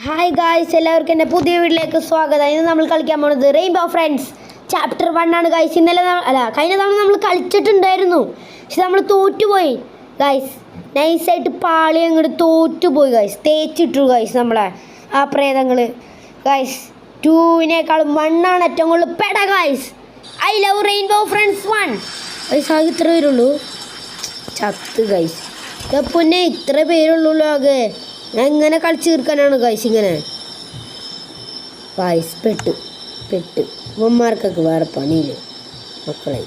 Hi guys, എല്ലാവർക്കും എൻ്റെ പുതിയ വീട്ടിലേക്ക് സ്വാഗതം. ഇന്ന് നമ്മൾ കളിക്കാൻ പോകുന്നത് റെയിൻബോ ഫ്രണ്ട്സ് ചാപ്റ്റർ 1 ആണ് ഗായ്സ്. ഇന്നലെ കഴിഞ്ഞ തവണ നമ്മൾ കളിച്ചിട്ടുണ്ടായിരുന്നു, പക്ഷെ നമ്മൾ തോറ്റുപോയി ഗായ്സ്. നൈസായിട്ട് പാളി അങ്ങോട്ട് തോറ്റുപോയി ഗായ്സ്, തേച്ചിട്ടു ഗായ്സ് നമ്മളെ ആ പ്രേതങ്ങൾ ഗായ്സ്. 2-നേക്കാളും 1 ആണ് ഏറ്റവും കൂടുതൽ പെട guys. I love rainbow friends 1 guys. ആകെ ഇത്ര പേരുള്ളൂ, ചത്ത് ഗായ്സ്. പിന്നെ ഇത്ര പേരുള്ളൂ ആകെ. ഞാൻ എങ്ങനെ കളിച്ച് തീർക്കാനാണ് ഗൈസ് ഇങ്ങനെ ഗൈസ്. പെട്ട് ഇവന്മാർക്കൊക്കെ വേറെ പണിയില്ല മക്കളെ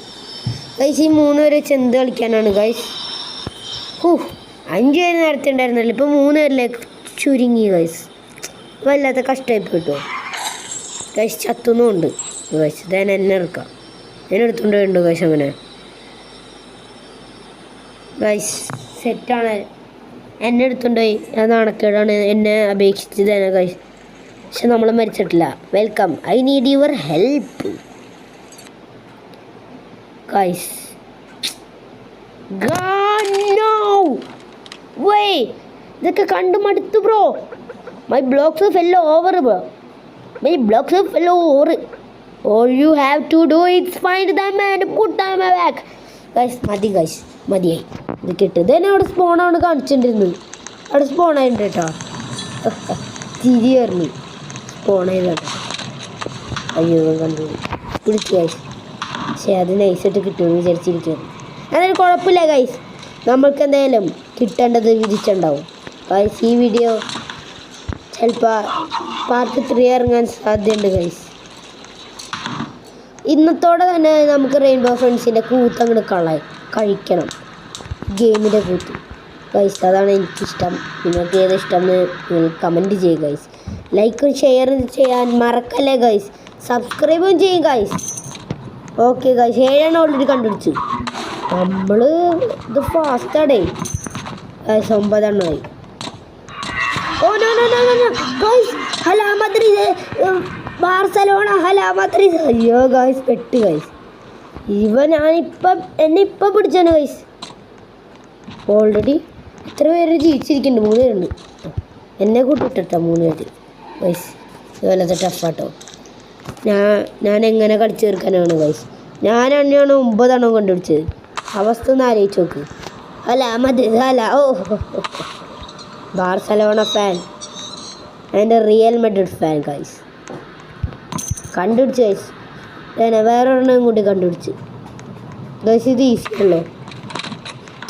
ഗൈസ്. ഈ 3 പേര് വെച്ച് എന്ത് കളിക്കാനാണ് ഗൈസ്? 5 പേര് നേരത്തെ ഉണ്ടായിരുന്നല്ലോ, ഇപ്പോൾ 3 പേരിലേക്ക് ചുരുങ്ങി ഗൈസ്. വല്ലാത്ത കഷ്ടമായി പോയിട്ടോ ഗൈസ്. ചത്തുന്നുണ്ട് ഗൈസ്. ഇതാൻ എന്നെ എടുക്കാം, എന്നെ എടുത്തുകൊണ്ട് ഉണ്ട് ഗൈസ്. അങ്ങനെ ഗൈസ് സെറ്റാണ്, എന്നെ എടുത്തുകൊണ്ടുപോയി. അത് നാണക്കേടാണ്, എന്നെ അപേക്ഷിച്ച് തന്നെ ഗൈസ്. പക്ഷെ നമ്മൾ മരിച്ചിട്ടില്ല. Welcome, I need your help guys. ഇതൊക്കെ കണ്ടു മടുത്തു bro. My blocks fellow over bro. All you have to do is find them and put them back. Guys മതി ഗൈസ്, മതിയായി. ഇത് കിട്ടും. ഇതന്നെ അവിടെ സ്പോണാണ് കാണിച്ചിട്ടുണ്ടിരുന്നത്. അവിടെ സ്പോണായിട്ടുണ്ട് കേട്ടോ. ചിരി പറഞ്ഞു സ്പോൺ ചെയ്തോട്ടെ. അയ്യോ കണ്ടു വിളിച്ചു ഗൈസ്. പക്ഷേ അത് നൈസായിട്ട് കിട്ടുമെന്ന് വിചാരിച്ചിരിക്കുന്നു. അതൊരു കുഴപ്പമില്ല ഗൈസ്, നമ്മൾക്ക് എന്തായാലും കിട്ടേണ്ടത് വിധിച്ചുണ്ടാവും ഗൈസ്. ഈ വീഡിയോ ചിലപ്പോൾ പാർട്ട് 3 ഇറങ്ങാൻ സാധ്യതയുണ്ട് ഗൈസ്. ഇന്നത്തോടെ തന്നെ നമുക്ക് റെയിൻബോ ഫ്രണ്ട്സിൻ്റെ കൂത്തങ്ങോട്ട് കഴിക്കണം, ഗെയിമിൻ്റെ കൂത്ത് ഗൈസ്. അതാണ് എനിക്കിഷ്ടം. നിങ്ങൾക്ക് ഏതിഷ്ടം എന്ന് നിങ്ങൾ കമൻറ്റ് ചെയ്യുക ഗൈസ്. ലൈക്കും ഷെയറും ചെയ്യാൻ മറക്കല്ലേ ഗൈസ്. സബ്സ്ക്രൈബും ചെയ്യും ഗൈസ്. ഓക്കെ ഗൈസ്, 7 ഓൾറെഡി കണ്ടുപിടിച്ചു. നമ്മൾ ഇത് ഫാസ്റ്റാടേ ഗൈസ്. 9 ആയി. Oh no no no no guys. Hala Madrid, Barcelona, hala Madrid. അയ്യോ ഗൈസ്, പെട്ട് ഗൈസ്. എന്നെ ഇപ്പം പിടിച്ചാണ് ഗൈസ്. ഓൾറെഡി എത്ര പേര് ജയിച്ചിരിക്കുന്നുണ്ട്? 3 പേരുണ്ട്. എന്നെ കൂട്ടിട്ടോ 3 പേര് ഗൈസ്. ഇതുപോലത്തെ ടഫാട്ടോ. ഞാൻ എങ്ങനെ കളിച്ചു തീർക്കാനാണ് ഗൈസ്. ഞാൻ തന്നെയാണ് 9 എണ്ണം കണ്ടുപിടിച്ചത്. അവസ്ഥ ഒന്ന് ആലോചിച്ച് നോക്ക്. ബാർസലോണ ഫാൻ, എൻ്റെ റിയൽ മെഡ്രിഡ് ഫാൻ ഗൈസ്. കണ്ടുപിടിച്ച് ഗൈസ്. വേറെ ഒരെണ്ണം കൂടി കണ്ടുപിടിച്ച് ഗൈസ്. ഇത് ഈസി അല്ലോ,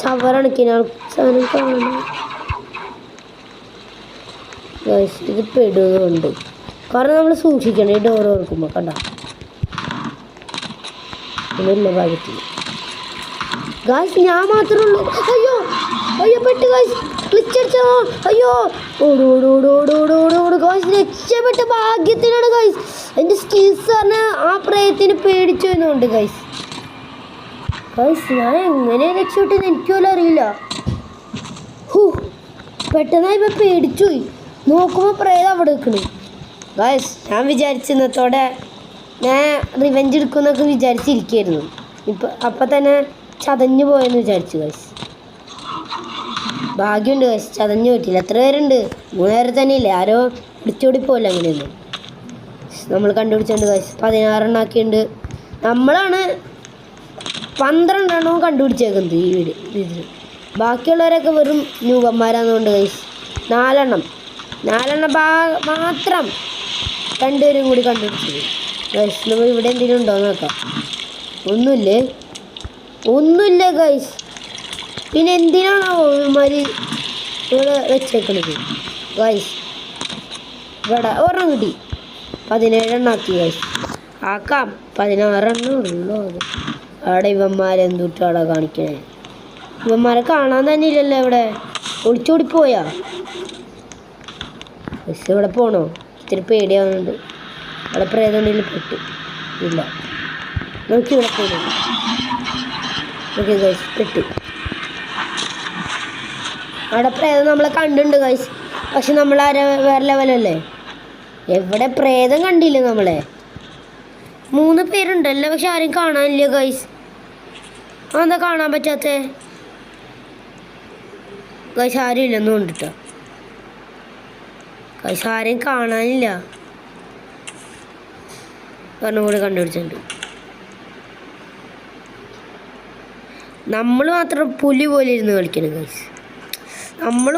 ചവറണക്കിന് സാധനം കാണണം ഗൈസ്. ഇത് പെടുന്നുണ്ട്, കാരണം നമ്മൾ സൂക്ഷിക്കണം ഈ ഡോർ തുറക്കുമ്പോൾ. കണ്ട ഇല്ല ഭാഗത്തിൽ ഗൈസ്, ഞാൻ മാത്രമേ ഉള്ളൂ. അയ്യോ പെട്ട് ഗൈസ്. ക്ലിച്ചടിച്ചോ. അയ്യോ ഓടോടോടോടോടോടോട് ഗൈസ്. രക്ഷപ്പെട്ട ഭാഗ്യത്തിനാണ് ഗൈസ്. എൻ്റെ സ്കിൽസ് പറഞ്ഞാൽ ആ പ്രയത്തിന് പേടിച്ചു എന്നുണ്ട് ഗൈസ്. ഞാൻ എങ്ങനെ രക്ഷപ്പെട്ടെന്ന് എനിക്ക് പോലും അറിയില്ല. പെട്ടെന്നായി ഇപ്പം പേടിച്ചു പോയി. നോക്കുമ്പോൾ പ്രേതം അവിടെ നിൽക്കണു ഗൈസ്. ഞാൻ വിചാരിച്ചിന്നത്തോടെ ഞാൻ റിവെഞ്ച് എടുക്കുമെന്നൊക്കെ വിചാരിച്ചിരിക്കുകയായിരുന്നു. അപ്പം തന്നെ ചതഞ്ഞു പോയെന്ന് വിചാരിച്ചു ഗൈസ്. ഭാഗ്യമുണ്ട് ഗൈസ്, ചതഞ്ഞു പറ്റില്ല. എത്ര പേരുണ്ട്? 3 പേര് തന്നെ ഇല്ലേ, ആരോ പിടിച്ചോടി പോയില്ല. അങ്ങനെയൊന്നും നമ്മൾ കണ്ടുപിടിച്ചിട്ടുണ്ട് ഗൈസ്. 16 എണ്ണം ആക്കിയിട്ടുണ്ട്. നമ്മളാണ് 12 എണ്ണവും കണ്ടുപിടിച്ചേക്കുന്നത് ഈ ഇതിൽ. ബാക്കിയുള്ളവരൊക്കെ വെറും ന്യൂബന്മാരാണെന്നുകൊണ്ട് ഗൈസ് 4 എണ്ണം മാത്രം 2 പേരും കൂടി കണ്ടുപിടിച്ചത് ഗൈസ്. നമ്മൾ ഇവിടെ എന്തെങ്കിലും ഉണ്ടോ എന്ന് നോക്കാം. ഒന്നുമില്ല ഗൈസ്. പിന്നെ എന്തിനാണോ ഇവന്മാർ ഇവിടെ വെച്ചേക്കണത് ഗൈസ്? ഇവിടെ ഒരെണ്ണം കിട്ടി. 17 എണ്ണം ആക്കി ഗൈസ്. ആക്കാം. 16 എണ്ണം ഉള്ളൂ. അത് അവിടെ ഇവന്മാരെന്തുട്ടോ അവിടെ കാണിക്കണേ? ഇവന്മാരെ കാണാൻ തന്നെ ഇല്ലല്ലോ. ഇവിടെ ഒളിച്ചോടിപ്പോയാ ബസ്. ഇവിടെ പോകണോ? ഇത്തിരി പേടിയാവുന്നുണ്ട്. അവിടെ പ്രേതമുണ്ടെങ്കിൽ പെട്ടു. ഇല്ല, നോക്കി ഇവിടെ പോകണം. ഓക്കെ ഗൈസ്, പെട്ടു. അവിടെ പ്രേതം നമ്മളെ കണ്ടിട്ടുണ്ട് ഗൈസ്, പക്ഷെ നമ്മൾ വേറെ ലെവലല്ലേ. എവിടെ പ്രേതം കണ്ടില്ല നമ്മളെ. 3 പേരുണ്ടല്ലോ, പക്ഷെ ആരും കാണാനില്ല ഗൈസ്. അതെന്താ കാണാൻ പറ്റാത്തേ ഗൈസ്? ആരും ഇല്ലെന്നും ഉണ്ട് കേട്ടോ. ഗൈസ് ആരെയും കാണാനില്ല. ഒരെണ്ണം കൂടി കണ്ടുപിടിച്ചിട്ടുണ്ട്. നമ്മൾ മാത്രം പുലി പോലെ ഇരുന്ന് കളിക്കണം ഗൈസ്. നമ്മൾ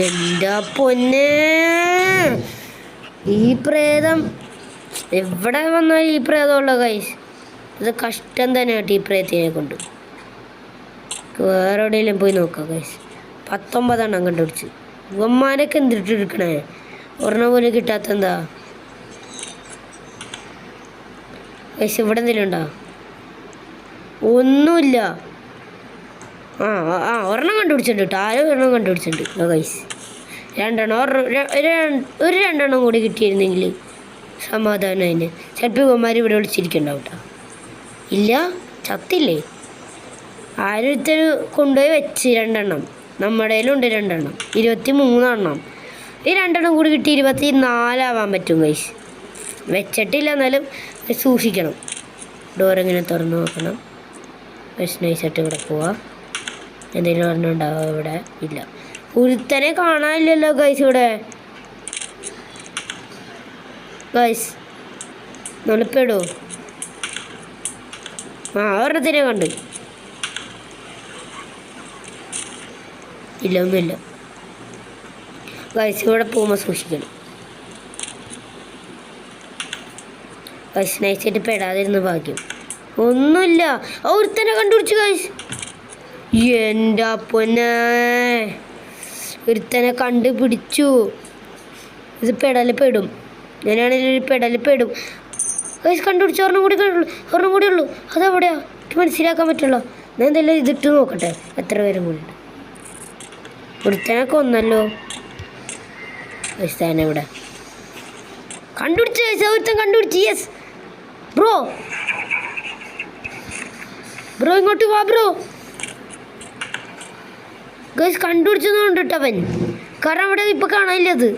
എൻ്റെ പൊന്നെ, ഈ പ്രേതം എവിടെ വന്നാൽ ഈ പ്രേതമുള്ള ഗൈസ്. ഇത് കഷ്ടം തന്നെ കേട്ടോ ഈ പ്രേതത്തിനെ കൊണ്ട്. വേറെ എവിടെയെങ്കിലും പോയി നോക്കാം ഗൈസ്. 19 എണ്ണം കണ്ടുപിടിച്ച്. ഇവന്മാരൊക്കെ എന്തിട്ടെടുക്കണേ? ഒരെണ്ണം പോലും കിട്ടാത്തെന്താ ഗൈസ്? ഇവിടെ എന്തെങ്കിലും ഉണ്ടോ? ഒന്നുമില്ല. ഒരെണ്ണം കണ്ടുപിടിച്ചിട്ടുണ്ട് കേട്ടോ. ആരും ഒരെണ്ണം കണ്ടുപിടിച്ചിട്ടുണ്ട് ഗൈസ്. 2 എണ്ണം. ഒരു 2 എണ്ണം കൂടി കിട്ടിയിരുന്നെങ്കിൽ സമാധാനം അതിന്. ചിലപ്പോൾ ഇവന്മാർ ഇവിടെ വിളിച്ചിരിക്കണ്ടാവും കേട്ടോ. ഇല്ല, ചത്തില്ലേ? ആരൊരുത്തർ കൊണ്ടുപോയി വെച്ച് 2 എണ്ണം. നമ്മുടെ കയ്യിലുണ്ട് 2 എണ്ണം. 23 എണ്ണം. ഈ 2 എണ്ണം കൂടി കിട്ടി 24 ആവാൻ പറ്റും ഗൈസ്. വെച്ചിട്ടില്ല, എന്നാലും സൂക്ഷിക്കണം. ഡോറിങ്ങനെ തുറന്ന് നോക്കണം. നൈസായിട്ട് ഇവിടെ പോവാം. എന്തെങ്കിലും ഒരെണ്ണം ഉണ്ടാവുക? ഇവിടെ ഇല്ല. ഒരുത്തനെ കാണാനില്ലല്ലോ ഗൈസ് ഇവിടെ. ഗൈസ് നൊളിപ്പെടുമോ? ഒരെണ്ണത്തിനെ കണ്ട്. ഇല്ല, ഒന്നുമില്ല ഗൈസ്. ഇവിടെ പോകുമ്പോൾ സൂക്ഷിക്കണം ഗൈസ്. നൈസായിട്ട് പെടാതിരുന്ന് ഭാഗ്യം. ഒന്നുമില്ല. ഒരുത്തനെ കണ്ടുപിടിച്ചു ഗൈസ്. എൻ്റെ പൊന്നെ, ഒരുത്തനെ കണ്ടുപിടിച്ചു. ഇത് പെടും. ഞാനാണെങ്കിൽ പെടും ഗൈസ്. കണ്ടുപിടിച്ചു. ഒരെണ്ണം കൂടി ഉള്ളൂ. അതെവിടെയാ? എനിക്ക് മനസ്സിലാക്കാൻ പറ്റുള്ളൂ. ഞാൻ എന്തെല്ലാം ഇതിട്ട് നോക്കട്ടെ എത്ര പേരും കൂടി ഉണ്ട്. ഒരുത്തനെ കൊന്നല്ലോ ഗൈസ്. തന്നെ ഇവിടെ കണ്ടുപിടിച്ചു ഗൈസ്. ഒരുത്തൻ കണ്ടുപിടിച്ചു. യെസ് ബ്രോ ഇങ്ങോട്ട് വാ ബ്രോ. ഗൈസ് കണ്ടുപിടിച്ചെന്നുണ്ട് കേട്ടോ അവൻ. കാരണം അവിടെ ഇപ്പം കാണാനില്ല അത്.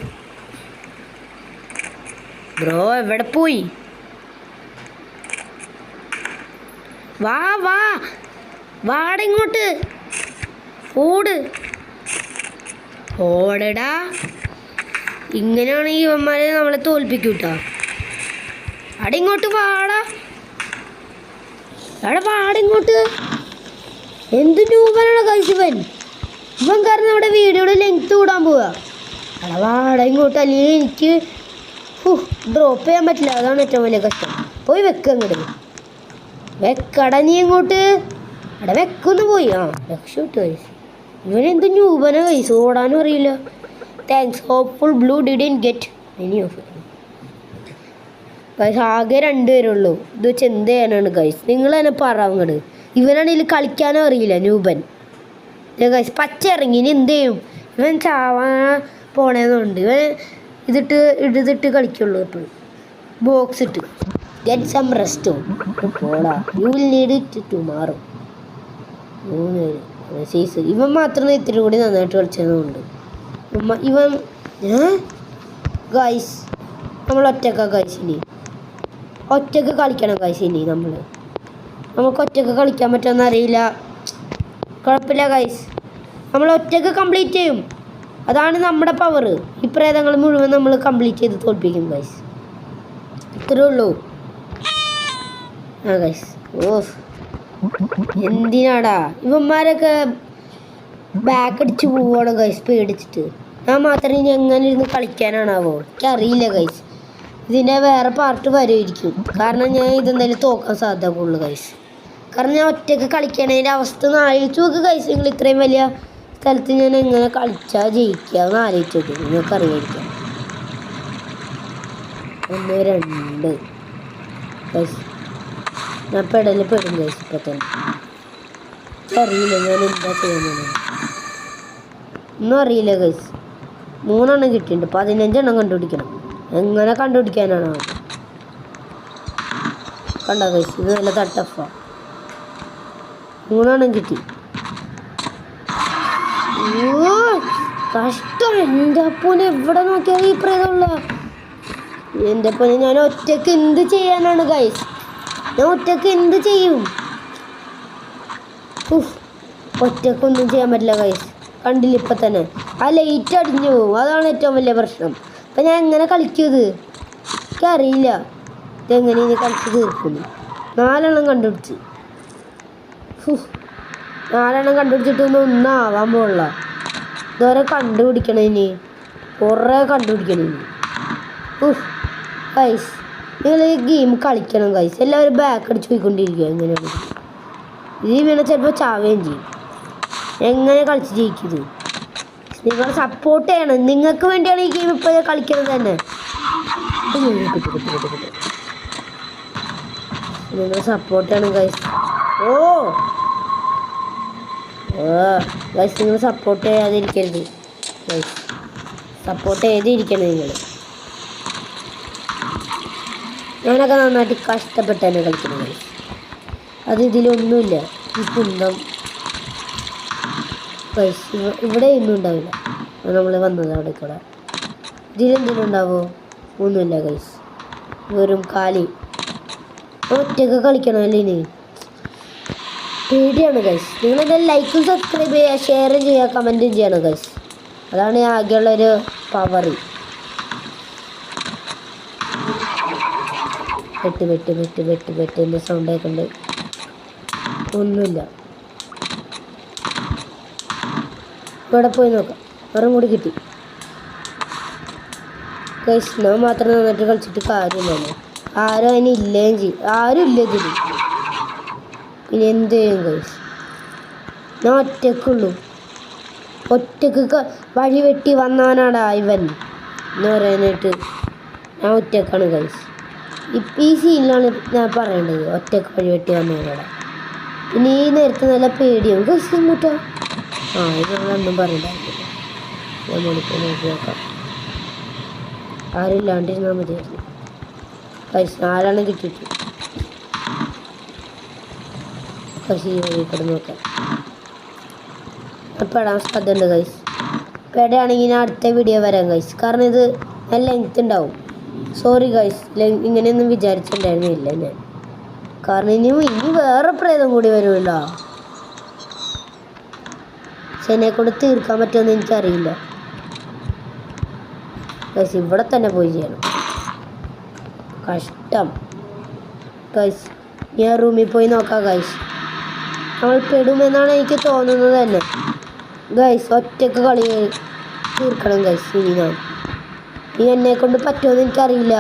ബ്രോ എവിടെ പോയി? വാട ഇങ്ങോട്ട്. ഓടടാ. ഇങ്ങനെയാണെങ്കിൽ ഇവന്മാരെ നമ്മളെ തോൽപ്പിക്കൂട്ടാ. ഇങ്ങോട്ട് വാടാ. വാടിങ്ങോട്ട്. എന്ത് രൂപനാണ് കഴിച്ചവൻ. ഇവൻ കാരണം നമ്മുടെ വീഡിയോയുടെ ലെങ്ത്ത് കൂടാൻ പോവുക. വാട ഇങ്ങോട്ട്. അല്ലെങ്കിൽ എനിക്ക് ഡ്രോപ്പ് ചെയ്യാൻ പറ്റില്ല. അതാണ് ഏറ്റവും വലിയ കഷ്ടം. പോയി അങ്ങോട്ട് വെക്കട. നീ ഇങ്ങോട്ട് അവിടെ വെക്കൊന്ന് പോയി. രക്ഷപ്പെട്ടു കൈസ്. ഇവനെന്ത് രൂപന കൈസ്. ഓടാനും അറിയില്ല. Thanks. Hopeful blue didn't get any of it. Guys ആകെ 2 പേരുള്ളൂ. ഇത് വെച്ച് എന്ത് ചെയ്യാനാണ് ഗൈസ്? നിങ്ങൾ തന്നെ പറങ്ങട്. ഇവനാണെങ്കിൽ കളിക്കാനും അറിയില്ല നൂപൻ. ഗൈസ് പച്ച ഇറങ്ങി. ഇനി എന്ത് ചെയ്യും? ഇവൻ ചാവാൻ പോണേന്നുണ്ട്. ഇവൻ ഇതിട്ട് കളിക്കുള്ളൂ എപ്പോഴും. ബോക്സ് ഇട്ട് ഗെറ്റ് സം റെസ്റ്റ്. പോടാ. You will need it tomorrow. 3 പേര്. സീസ് ഇവൻ മാത്രം ഇത്തിരി കൂടി നന്നായിട്ട് കളിച്ചതുകൊണ്ട് ഇവൻ ഗൈസ് നമ്മൾ ഒറ്റക്കാ ഗൈസ്. ഇനി ഒറ്റക്ക് കളിക്കണം ഗൈസ്. ഇനി നമുക്ക് ഒറ്റക്ക് കളിക്കാൻ പറ്റുമെന്ന് അറിയില്ല. കുഴപ്പമില്ല ഗൈസ്. നമ്മൾ ഒറ്റക്ക് കംപ്ലീറ്റ് ചെയ്യും. അതാണ് നമ്മുടെ പവർ. ഈ പ്രേതങ്ങൾ മുഴുവൻ നമ്മൾ കംപ്ലീറ്റ് ചെയ്ത് തോൽപ്പിക്കും ഗൈസ്. ഇത്രേ ഉള്ളൂ. ഗൈസ് എന്തിനാടാ ഇവന്മാരൊക്കെ ബാക്ക് അടിച്ച് പോവാണ് ഗൈസ് പേടിച്ചിട്ട്. ഞാൻ മാത്രം ഇനി എങ്ങനെ ഇരുന്ന് കളിക്കാനാണാവോ? എനിക്കറിയില്ല ഗൈസ്. ഇതിൻ്റെ വേറെ പാർട്ട് വരുമായിരിക്കും. കാരണം ഞാൻ ഇതെന്തായാലും തോക്കാൻ സാധ്യത കൂടുതൽ ഗൈസ്. കാരണം ഞാൻ ഒറ്റയ്ക്ക് കളിക്കണതിൻ്റെ അവസ്ഥ ഒന്ന് ആലോചിച്ച് നോക്ക് ഗൈസ്. നിങ്ങൾ ഇത്രയും വലിയ സ്ഥലത്ത് ഞാൻ എങ്ങനെ കളിച്ചാൽ ജയിക്കുക എന്ന് ആലോചിച്ച് നോക്കി. നിങ്ങൾക്ക് അറിയായിരിക്കാം. 1 2 ഗൈസ്. ഞാൻ പെടും ഗൈസ്. ഇപ്പം തന്നെ അറിയില്ല ഞാൻ എന്താ ചെയ്യുന്നത്. ഒന്നും അറിയില്ല ഗൈസ്. 3 എണ്ണം കിട്ടിയിട്ടുണ്ട്. 15 എണ്ണം കണ്ടുപിടിക്കണം. എങ്ങനെ കണ്ടുപിടിക്കാനാണോ? കണ്ടോ ഗൈസ്? ഇത് നല്ല തട്ടഫാ. 3 എണ്ണം കിട്ടി. കഷ്ടം. എൻ്റെ അപ്പൂനെ എവിടെ നോക്കിയാൽ ഈ പ്രേതമുള്ള. എൻ്റെ അപ്പൂനെ ഞാൻ ഒറ്റയ്ക്ക് എന്ത് ചെയ്യാനാണ് ഗൈസ്? ഞാൻ ഒറ്റയ്ക്ക് എന്ത് ചെയ്യും? ഒറ്റയ്ക്കൊന്നും ചെയ്യാൻ പറ്റില്ല ഗൈസ്. കണ്ടില്ല ഇപ്പം തന്നെ ആ ലൈറ്റ് അടിഞ്ഞു പോകും, അതാണ് ഏറ്റവും വലിയ പ്രശ്നം. അപ്പം ഞാൻ എങ്ങനെ കളിക്കുന്നത് എനിക്കറിയില്ല. ഇതെങ്ങനെ ഇനി കളിച്ച് തീർക്കുന്നു. 4 കണ്ടുപിടിച്ച്. 4 കണ്ടുപിടിച്ചിട്ടൊന്നും ഒന്നാവാൻ പോലുള്ള. ഇതുവരെ കണ്ടുപിടിക്കണം ഇനി, കുറേ കണ്ടുപിടിക്കണം ഇനി. ഗൈസ് നിങ്ങൾ ഈ ഗെയിം കളിക്കണം ഗൈസ്. എല്ലാവരും ബാക്ക് അടിച്ച് പോയിക്കൊണ്ടിരിക്കുക. എങ്ങനെയാണ് ഈ വീണ ചിലപ്പോൾ ചാവുകയും ചെയ്യും. എങ്ങനെ കളിച്ച് ജയിക്കുന്നത്? നിങ്ങൾ സപ്പോർട്ട് ചെയ്യണം. നിങ്ങൾക്ക് വേണ്ടിയാണ് ഈ ഗെയിം ഇപ്പോൾ കളിക്കുന്നത് തന്നെ. നിങ്ങൾ സപ്പോർട്ട് ചെയ്യണം ഗൈസ്. ഗൈസ് നിങ്ങൾ സപ്പോർട്ട് ചെയ്യാതിരിക്കരുത് ഗൈസ്. സപ്പോർട്ട് ചെയ്തിരിക്കണം നിങ്ങൾ. ഞാനൊക്കെ നന്നായിട്ട് കഷ്ടപ്പെട്ട് തന്നെ കളിക്കുന്നത് ഗൈസ്. അത് ഇതിലൊന്നുമില്ല. ഈ കുന്തം ഗൈസ് ഇവിടെ ഒന്നും ഉണ്ടാവില്ല. നമ്മൾ വന്നത് അവിടെ കൂടെ. ഇതിലെന്തെങ്കിലും ഉണ്ടാവോ? ഒന്നുമില്ല ഗൈസ്, വെറും കാലി. ഒറ്റയ്ക്ക് കളിക്കണമല്ലേ ഇനി? പേടിയാണ് ഗൈസ്. നിങ്ങളെൻ്റെ ലൈക്കും സബ്സ്ക്രൈബ് ചെയ്യുക, ഷെയറും ചെയ്യുക, കമൻറ്റും ചെയ്യണം ഗൈസ്. അതാണ് ആകെയുള്ളൊരു പവർ. വെട്ട് എൻ്റെ സൗണ്ട് കേൾക്കുന്നുണ്ട്. ഒന്നുമില്ല. ഇവിടെ പോയി നോക്കാം. ഒരെണ്ണം കൂടി കിട്ടി ഗൈസ്. ഞാൻ മാത്രം നന്നായിട്ട് കളിച്ചിട്ട് കാര്യമില്ലല്ലോ. ആരും അതിന് ഇല്ലേം ചെയ്യും. ആരും ഇല്ല ഇതിന്. പിന്നെ എന്ത് ചെയ്യും ഗൈസ്? ഞാൻ ഒറ്റക്കുള്ളൂ. ഒറ്റക്ക് വഴി വെട്ടി വന്നവനാടാ ഇവൻ എന്ന് പറയാനായിട്ട്. ഞാൻ ഒറ്റക്കാണ് ഗൈസ്. ഈ സീനിലാണ് ഞാൻ പറയേണ്ടത്, ഒറ്റക്ക് വഴി വെട്ടി വന്നവനാടാ. പിന്നെ ഈ നേരത്തെ നല്ല പേടിയാവും ഗൈസ്. എന്നിട്ടോ ഇത് നമ്മളൊന്നും പറയണ്ടായിരുന്നു. നമ്മളിപ്പോൾ നോക്കി നോക്കാം. ആരും ഇല്ലാണ്ടിരുന്നാൽ മതിയായിരുന്നു ഗൈസ്. 4 കിട്ടിയിട്ട് കശി വഴി കൂടെ നോക്കാം. പെടാൻ സാധ്യതയുണ്ട് ഗൈസ്. പെടയാണെങ്കിൽ ഞാൻ അടുത്ത വീഡിയോ വരാം ഗൈസ്. കാരണം ഇത് നല്ല ലെങ്ത് ഉണ്ടാവും. സോറി ഗൈസ്, ഇങ്ങനെയൊന്നും വിചാരിച്ചിട്ടുണ്ടായിരുന്നില്ല ഞാൻ. കാരണം ഇനി വേറെ പ്രേതം കൂടി വരുമല്ലോ. പക്ഷെ എന്നെ കൊണ്ട് തീർക്കാൻ പറ്റുമെന്ന് എനിക്കറിയില്ല ഗൈസ്. ഇവിടെ തന്നെ പോയി ചെയ്യണം. കഷ്ടം ഗൈസ്. ഞാൻ റൂമിൽ പോയി നോക്കാം ഗൈസ്. നമ്മൾ പെടുമെന്നാണ് എനിക്ക് തോന്നുന്നത് തന്നെ ഗൈസ്. ഒറ്റക്ക് കളി തീർക്കണം ഗൈസ്. ഇനി എന്നെ കൊണ്ട് പറ്റുമെന്ന് എനിക്കറിയില്ല,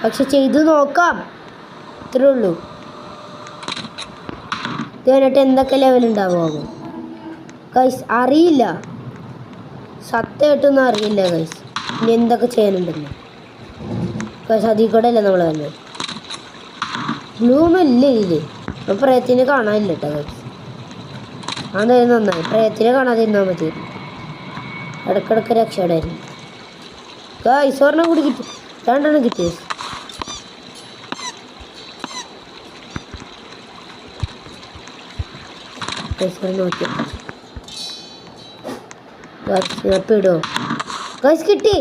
പക്ഷെ ചെയ്തു നോക്കാം. ഇത്രേ ഉള്ളൂ. ഇത് കഴിഞ്ഞിട്ട് എന്തൊക്കെ ലെവലുണ്ടാവുമോ ഗൈസ് അറിയില്ല. സത്യമായിട്ടൊന്നും അറിയില്ല ഗൈസ്. ഇനി എന്തൊക്കെ ചെയ്യാനുണ്ടെന്ന് ഗൈസ്. അതിൽ കൂടെ അല്ലേ നമ്മൾ വന്നത്. ബ്ലൂമൊന്നും ഇല്ല ഇതിൽ. പ്രയത്തിനെ കാണാനില്ല കേട്ടോ ഗൈസ്. അതായത് നന്നായി. പ്രയത്തിനെ കാണാതിരുന്നാൽ മതി. ഇടക്കിടക്ക് രക്ഷപ്പെടായിരുന്നു ഗൈസ്. ഒരെണ്ണം കൂടി കിട്ടി. 2 കിട്ടി ഗൈസ്. നോക്കി ഇടോ ഗൈസ്. കിട്ടി.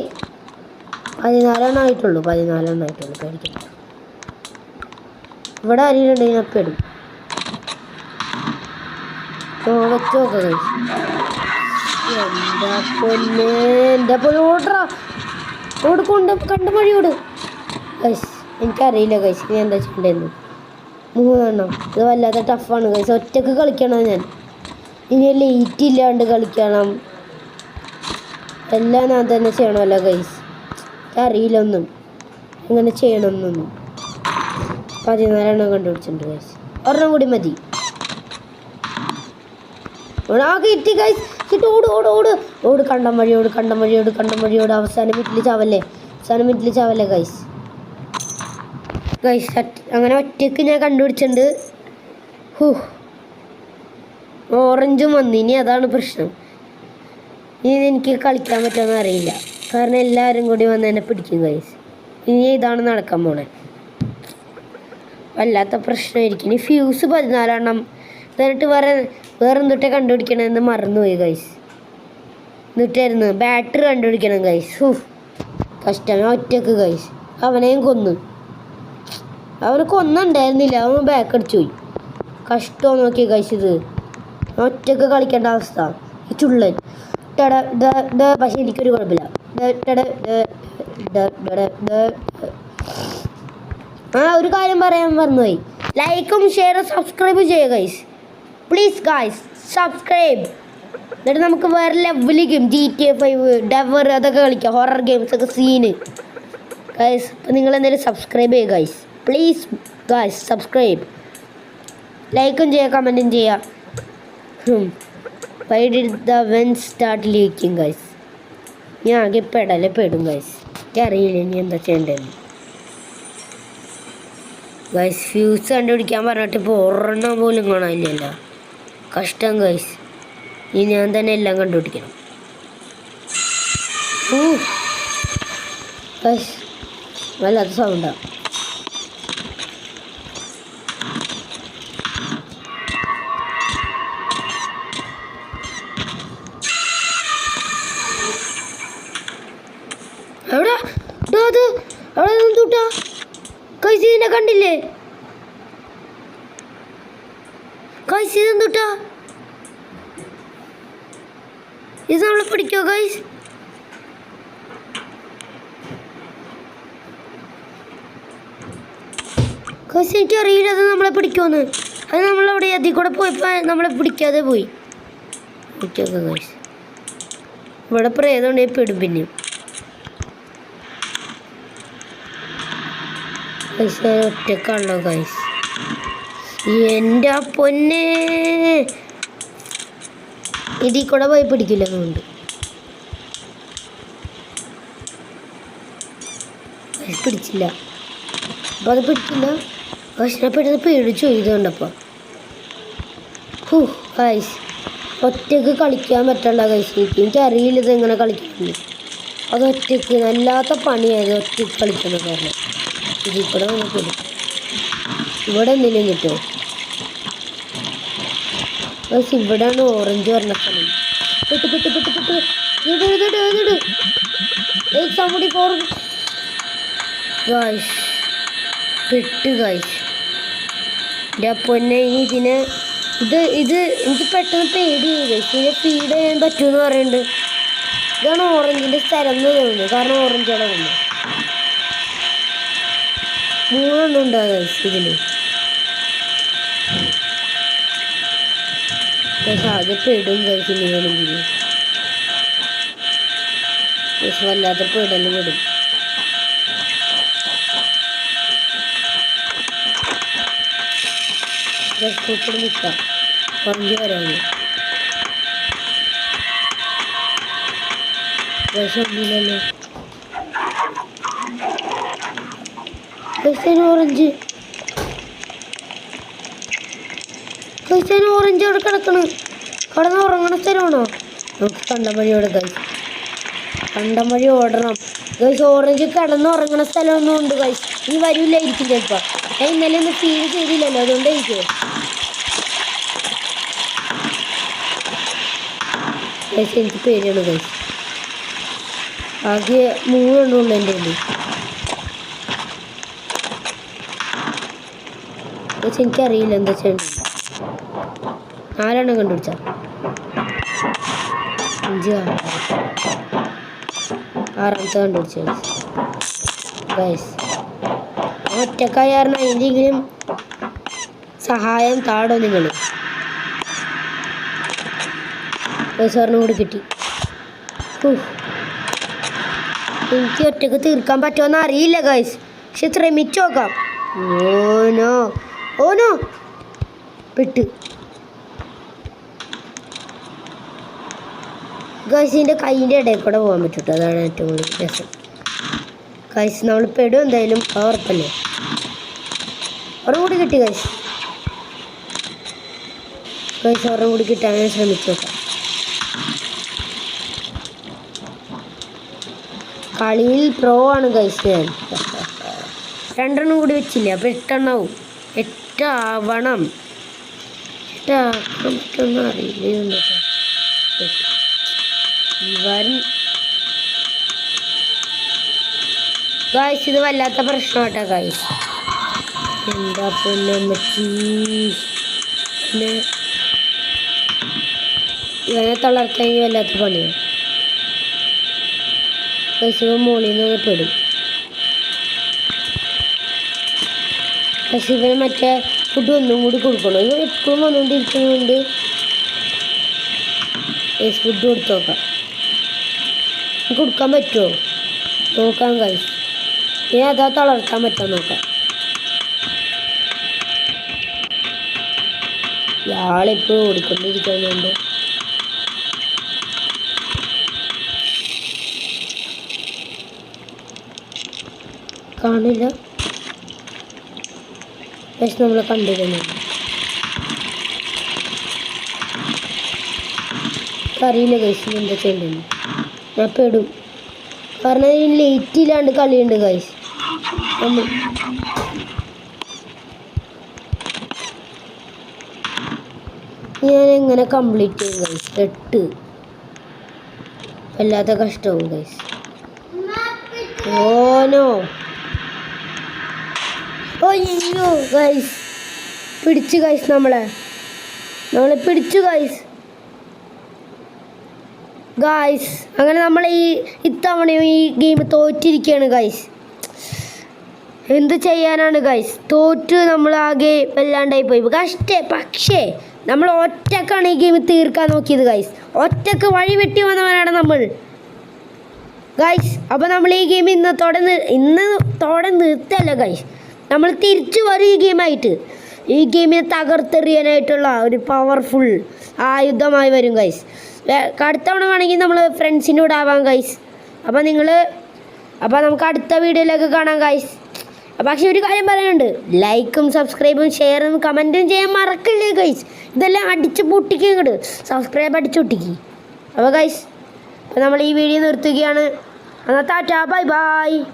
14 ആയിട്ടുള്ളൂ. പേടിക്കണം. ഇവിടെ ആരെങ്കിലും ഞാൻ പെടും. വെച്ചോക്ക ഗൈസ്. എൻ്റെ പോലെ ഓടറാ. ഓടിക്കൊണ്ട് കണ്ട മഴയോട് ഗൈസ്. എനിക്കറിയില്ല ഗൈസ് ഞാൻ എന്താ ചെയ്യേണ്ടതെന്ന്. 3 ഇത് വല്ലാത്ത ടഫാണ് ഗൈസ്. ഒറ്റക്ക് കളിക്കണം ഞാൻ. ഇനി ലേറ്റ് ഇല്ലാണ്ട് കളിക്കണം. എല്ലാം ഞാൻ തന്നെ ചെയ്യണമല്ലോ ഗൈസ്. അറിയില്ല ഒന്നും എങ്ങനെ ചെയ്യണമെന്നൊന്നും. 14 കണ്ടുപിടിച്ചിട്ടുണ്ട് ഗൈസ്. ഒരെണ്ണം കൂടി മതി. കിട്ടി ഗൈസ്. കിട്ടി. ഓട് കണ്ടം വഴിയോട്. അവസാനം മിറ്റിൽ ചാവല്ലേ ഗൈസ്. അങ്ങനെ ഒറ്റയ്ക്ക് ഞാൻ കണ്ടുപിടിച്ചിട്ടുണ്ട്. ഓറഞ്ചും വന്നു. ഇനി അതാണ് പ്രശ്നം. ഇനി എനിക്ക് കളിക്കാൻ പറ്റുമെന്ന് അറിയില്ല. കാരണം എല്ലാവരും കൂടി വന്ന് എന്നെ പിടിക്കും ഗൈസ്. ഇനി ഇതാണ് നടക്കാൻ പോണേ. വല്ലാത്ത പ്രശ്നമായിരിക്കും. ഇനി ഫ്യൂസ് 14 എന്നിട്ട് വേറെ എന്തൊട്ടെ കണ്ടുപിടിക്കണമെന്ന് മറന്നുപോയി ഗൈസ്. എന്നിട്ടായിരുന്നു ബാറ്ററി കണ്ടുപിടിക്കണം ഗൈസ്. കഷ്ടം. ഒറ്റക്ക് ഗൈസ്. അവനെയും അവനെ കൊന്നുണ്ടായിരുന്നില്ല. അവൻ ബാക്ക് അടിച്ചു പോയി. കഷ്ടം നോക്കി ഗൈസ്. ഇത് ഒറ്റക്ക് കളിക്കേണ്ട അവസ്ഥ. ഈ ചുള്ളൻ പക്ഷെ എനിക്കൊരു കുഴപ്പമില്ല. ഒരു കാര്യം പറയാൻ മറന്നുപോയി. ലൈക്കും ഷെയറും സബ്സ്ക്രൈബ് ചെയ്യുക ഗൈസ്. Please guys subscribe. എന്നിട്ട് നമുക്ക് വേറെ ലെവൽ ഗെയിം GTA 5 ഡെവർ അതൊക്കെ കളിക്കാം. ഹൊറർ ഗെയിംസ് ഒക്കെ സീന് ഗൈസ്. അപ്പം നിങ്ങൾ എന്തായാലും സബ്സ്ക്രൈബ് ചെയ്യുക ഗൈസ്. Please guys subscribe. ലൈക്കും ചെയ്യുക, കമൻറ്റും ചെയ്യുക. Why did the wind start leaking guys? ഞാൻ ആകെ പെടും ഗൈസ്. എനിക്കറിയില്ല ഇനി എന്താ ചെയ്യേണ്ടതെന്ന് ഗൈസ്. ഫ്യൂസ് കണ്ടുപിടിക്കാൻ പറഞ്ഞിട്ട് ഇപ്പോൾ ഒരെണ്ണം പോലും കാണാനില്ലല്ലോ. കഷ്ടം ഗൈസ്. ഇനി ഞാൻ തന്നെ എല്ലാം കണ്ടുപിടിക്കണം. ഗൈസ് വല്ലാത്ത സൗണ്ടാണ്. അവിടെ നിന്നൂട്ടാ കൈസ്. ഇതിനെ കണ്ടില്ലേ കൈസ്? ഇതെന്തൂട്ടാ? ഇത് നമ്മളെ പിടിക്കോ ഗൈസ്? ഗൈസ് എനിക്കറിയില്ല അത് നമ്മളെ പിടിക്കുമെന്ന്. അത് നമ്മളവിടെ അതിൽ കൂടെ പോയപ്പോൾ നമ്മളെ പിടിക്കാതെ പോയി. പിടിച്ചോക്കെ ഗൈസ്. ഇവിടെ പ്രേതമുണ്ടെങ്കിൽ പെടും. പിന്നെ ഒറ്റക്കാണല്ലോ ഗൈസ്. എൻ്റെ പൊന്നെ ഇതിൽ കൂടെ പോയി പിടിക്കില്ല. അതുകൊണ്ട് പിടിച്ചില്ല. അപ്പോൾ അത് പിടിക്കില്ല. കഷ്ണപ്പെട്ടത് പേടിച്ചു ഇത് കണ്ടപ്പോൾ. ഗൈസ് ഒറ്റക്ക് കളിക്കാൻ പറ്റുള്ള ഗൈസ്. എനിക്കറിയില്ല ഇത് എങ്ങനെ കളിക്കുന്നുണ്ട്. അത് ഒറ്റക്ക് നല്ലാത്ത പണിയായത് ഒറ്റക്ക് കളിക്കുന്ന കാരണം. ഇതിൽ കൂടെ നമുക്ക് ഇവിടെ എന്തെങ്കിലും കിട്ടുമോ ഗൈസ്? ഇവിടെയാണ് ഓറഞ്ച് പറഞ്ഞ സ്ഥലം. പെട്ട് ഗൈസ്. എൻ്റെ പൊന്നെ ഇനി ഇതിനെ ഇത് എനിക്ക് പെട്ടെന്ന് പേടി ഗൈസ്. ഇതിനെ ഫീഡ് ചെയ്യാൻ പറ്റുമെന്ന് പറയുന്നുണ്ട്. ഇതാണ് ഓറഞ്ചിൻ്റെ സ്ഥലം എന്ന് തോന്നുന്നു. കാരണം ഓറഞ്ചോടെ വന്നു 3 എണ്ണം ഉണ്ടാകും ഗൈസ് ഇതിന്. ആകെ പെടും ഗൈസ്. ഇനിയാണെങ്കിൽ വല്ലാത്ത പെടല് പെടും. കൂടെ നിൽക്കാം. കുറഞ്ഞ് വരാണ് ഒന്നുമില്ലല്ലോ. ഓറഞ്ച് ഓറഞ്ച് അവിടെ കിടക്കണം. കിടന്ന് ഉറങ്ങണ സ്ഥലമാണോ? നമുക്ക് കണ്ടം വഴി ഓടാം. കണ്ടം വഴി ഓടണം ഗൈസ്. ഓറഞ്ച് കിടന്ന് ഉറങ്ങണ സ്ഥലമൊന്നും ഉണ്ട് ഗൈസ്. ഇനി വരില്ലായിരിക്കും ചിലപ്പോൾ. ഞാൻ ഇന്നലെ ഒന്ന് ഫീൽ ചെയ്തില്ലല്ലോ, അതുകൊണ്ടായിരിക്കും ഗൈസ്. എനിക്ക് പേടിയാണ് ഗൈസ്. ആകെ 3 എണ്ണം ഉള്ളു എൻ്റെ കയ്യിൽ. പക്ഷെ എനിക്കറിയില്ല എന്താ ചെയ്യണ്ട. 4 എണ്ണം കണ്ടുപിടിച്ച 5 6ാമത്തെ കണ്ടുപിടിച്ച ഗൈസ്. ഒറ്റക്കായ കാരണം എന്തെങ്കിലും സഹായം താടോ നിങ്ങൾ. സാറിനും കൂടി കിട്ടി. എനിക്ക് ഒറ്റക്ക് തീർക്കാൻ പറ്റുമെന്ന് അറിയില്ല ഗൈസ്. പക്ഷെ ശ്രമിച്ചു നോക്കാം. ഓനോ പെട്ട് ഗൈസ്. ഇതിൻ്റെ കൈൻ്റെ ഇടയിൽ കൂടെ പോകാൻ പറ്റൂട്ടോ. അതാണ് ഏറ്റവും കൂടുതൽ രസം ഗൈസ്. നമ്മൾ പെടും എന്തായാലും. ഉറപ്പല്ലേ? ഒരെണ്ണം കൂടി കിട്ടി ഗൈസ്. ഒരെണ്ണം കൂടി കിട്ടാൻ ഞാൻ ശ്രമിച്ചു നോക്കാം. കളിയിൽ പ്രോ ആണ് ഗൈസ് ഞാൻ. 2 എണ്ണം കൂടി വെച്ചില്ല. അപ്പോൾ 8 എണ്ണാവും. 8 ആവണം. 8 ആക്കാൻ പറ്റുമെന്ന് അറിയില്ല. ഗൈസ് ഇത് വല്ലാത്ത പ്രശ്നമാട്ടോ ഗൈസ്. എന്താ പിന്നെ ഇവനെ തളർത്താൻ വല്ലാത്ത പണിയാണ്. ഗൈസ് ഇവൻ മുകളിൽ നിന്ന് പെടും. പക്ഷെ ഇവന് മറ്റേ ഫുഡ് ഒന്നും കൂടി കൊടുക്കണം. ഇവൻ എപ്പോഴും വന്നുകൊണ്ടിരിക്കുന്നുണ്ട്. ഗൈസ് ഫുഡ് കൊടുത്ത് നോക്കാം. കൊടുക്കാൻ പറ്റുമോ നോക്കാം ഗൈസ്. ഇനി അതാ തളർത്താൻ പറ്റാൻ നോക്കാം. ഇയാളെപ്പോഴും ഓടിക്കൊണ്ടിരിക്കുന്നുണ്ട്. കാണില്ല. പക്ഷെ നമ്മളെ കണ്ടിരുന്നു. അറിയില്ല ഗൈസ് എന്താ ചെയ്യണ്ടെന്ന്. ഞാൻ പെടും. കാരണം ഈ ലേറ്റില്ലാണ്ട് കളിയുണ്ട് ഗൈസ്. ഞാൻ എങ്ങനെ കംപ്ലീറ്റ് ചെയ്യും ഗൈസ്? 8 വല്ലാത്ത കഷ്ടവും ഗൈസ്. ഓനോ ഓയ്യോ ഗൈസ് പിടിച്ചു ഗൈസ്. നമ്മളെ പിടിച്ചു ഗൈസ്. അങ്ങനെ നമ്മൾ ഇത്തവണയും ഈ ഗെയിം തോറ്റിരിക്കുകയാണ് ഗൈസ്. എന്ത് ചെയ്യാനാണ് ഗൈസ്? തോറ്റ് നമ്മൾ ആകെ വല്ലാണ്ടായി പോയി. പക്ഷേ നമ്മൾ ഒറ്റക്കാണ് ഈ ഗെയിം തീർക്കാൻ നോക്കിയത് ഗൈസ്. ഒറ്റക്ക് വഴി വെട്ടി വന്നവരാണ് നമ്മൾ ഗൈസ്. അപ്പോൾ നമ്മൾ ഈ ഗെയിം ഇന്നത്തോടെ നിർത്തല്ല ഗൈസ്. നമ്മൾ തിരിച്ചു വരും ഈ ഗെയിമായിട്ട്. ഈ ഗെയിമിനെ തകർത്തെറിയാനായിട്ടുള്ള ഒരു പവർഫുൾ ആയുധമായി വരും ഗൈസ്. അടുത്ത തവണ വേണമെങ്കിൽ നമ്മൾ ഫ്രണ്ട്സിൻ്റെ കൂടെ ആവാം ഗൈസ്. അപ്പോൾ നമുക്ക് അടുത്ത വീഡിയോയിലേക്ക് കാണാം ഗൈസ്. പക്ഷെ ഒരു കാര്യം പറയാനുണ്ട്, ലൈക്കും സബ്സ്ക്രൈബും ഷെയറും കമൻറ്റും ചെയ്യാൻ മറക്കില്ലേ ഗൈസ്. ഇതെല്ലാം അടിച്ച് പൊട്ടിക്കുക ഇങ്ങോട്ട്, സബ്സ്ക്രൈബ് അടിച്ച് പൊട്ടിക്കുക. അപ്പോൾ ഗൈസ് അപ്പോൾ നമ്മൾ ഈ വീഡിയോ നിർത്തുകയാണ്. എന്നാൽ ടാറ്റാ ബൈ ബൈ.